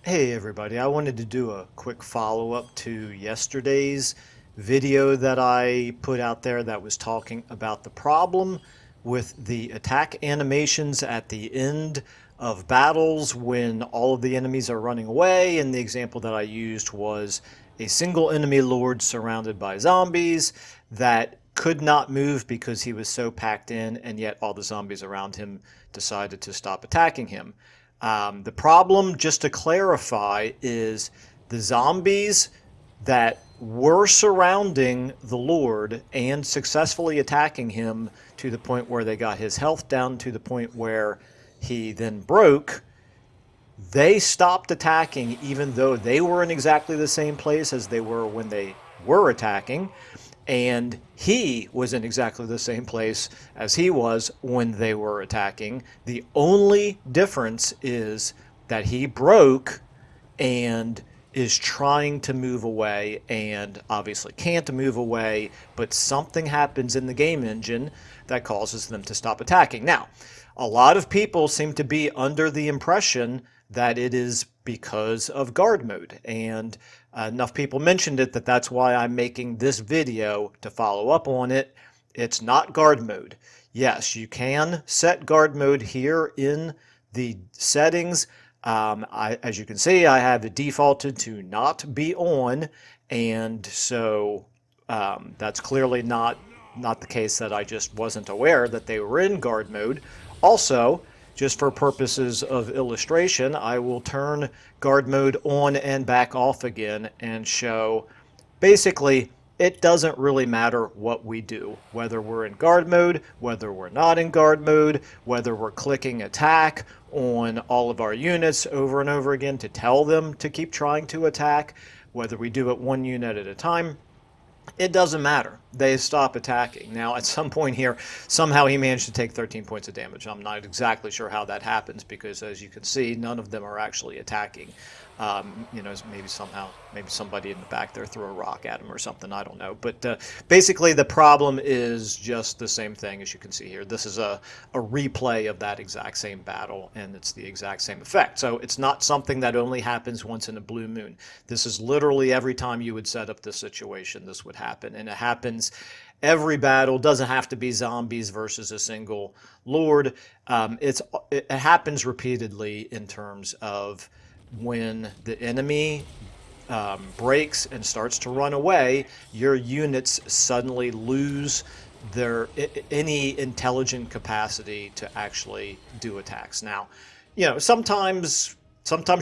Hey everybody, I wanted to do a quick follow-up to yesterday's video that I put out there that was talking about the problem with the attack animations at the end of battles when all of the enemies are running away, and the example that I used was a single enemy lord surrounded by zombies that could not move because he was so packed in, and yet all the zombies around him decided to stop attacking him. The problem, just to clarify, is the zombies that were surrounding the Lord and successfully attacking him to the point where they got his health down to the point where he then broke. They stopped attacking even though they were in exactly the same place as they were when they were attacking. And he was in exactly the same place as he was when they were attacking. The only difference is that he broke and is trying to move away and obviously can't move away, but something happens in the game engine that causes them to stop attacking. Now, a lot of people seem to be under the impression that it is because of guard mode, and enough people mentioned it that that's why I'm making this video to follow up on it. It's not guard mode. Yes, you can set guard mode here in the settings. As you can see, I have it defaulted to not be on, and so that's clearly not the case that I just wasn't aware that they were in guard mode. Also, just for purposes of illustration, I will turn guard mode on and back off again and show basically it doesn't really matter what we do, whether we're in guard mode, whether we're not in guard mode, whether we're clicking attack on all of our units over and over again to tell them to keep trying to attack, whether we do it one unit at a time. It doesn't matter. They stop attacking. Now, at some point here, somehow he managed to take 13 points of damage. I'm not exactly sure how that happens because, as you can see, none of them are actually attacking. Maybe somebody in the back there threw a rock at him or something. I don't know. But basically, the problem is just the same thing as you can see here. This is a replay of that exact same battle, and it's the exact same effect. So it's not something that only happens once in a blue moon. This is literally every time you would set up this situation, this would happen. And it happens every battle. Doesn't have to be zombies versus a single lord. It happens repeatedly in terms of when the enemy breaks and starts to run away, your units suddenly lose any intelligent capacity to actually do attacks. Now, sometimes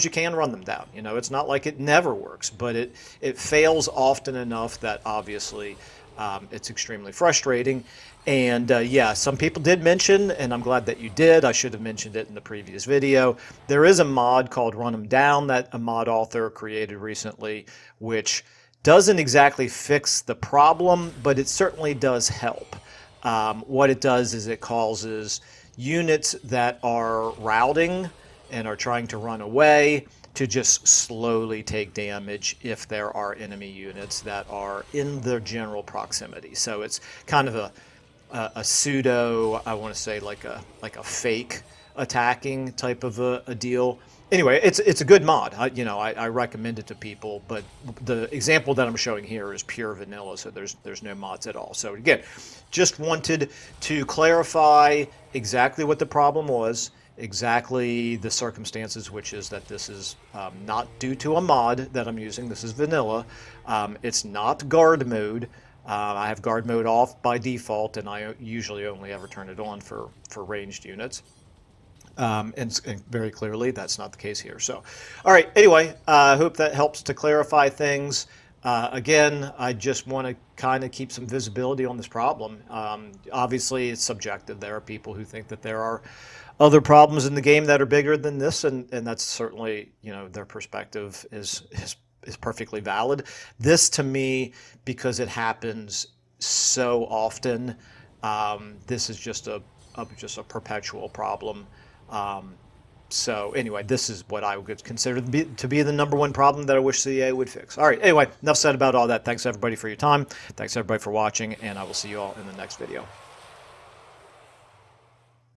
you can run them down. It's not like it never works, but it fails often enough that obviously it's extremely frustrating. And yeah, some people did mention, and I'm glad that you did, I should have mentioned it in the previous video, there is a mod called Run 'em Down that a mod author created recently, which doesn't exactly fix the problem, but it certainly does help. What it does is it causes units that are routing and are trying to run away to just slowly take damage if there are enemy units that are in their general proximity. So it's kind of a pseudo, I want to say like a fake attacking type of a deal. Anyway, it's a good mod. I recommend it to people, but the example that I'm showing here is pure vanilla, so there's no mods at all. So again, just wanted to clarify exactly what the problem was, exactly the circumstances, which is that this is not due to a mod that I'm using. This is vanilla. It's not guard mode. I have guard mode off by default, and I usually only ever turn it on for ranged units. And very clearly, that's not the case here. So, all right, anyway, I hope that helps to clarify things. Again, I just want to kind of keep some visibility on this problem. Obviously, it's subjective. There are people who think that there are other problems in the game that are bigger than this, and that's certainly, their perspective is perfectly valid. This, to me, because it happens so often, this is just a perpetual problem. So anyway, this is what I would consider to be the number one problem that I wish CA would fix. All right, anyway, enough said about all that. Thanks everybody for your time. Thanks everybody for watching, and I will see you all in the next video.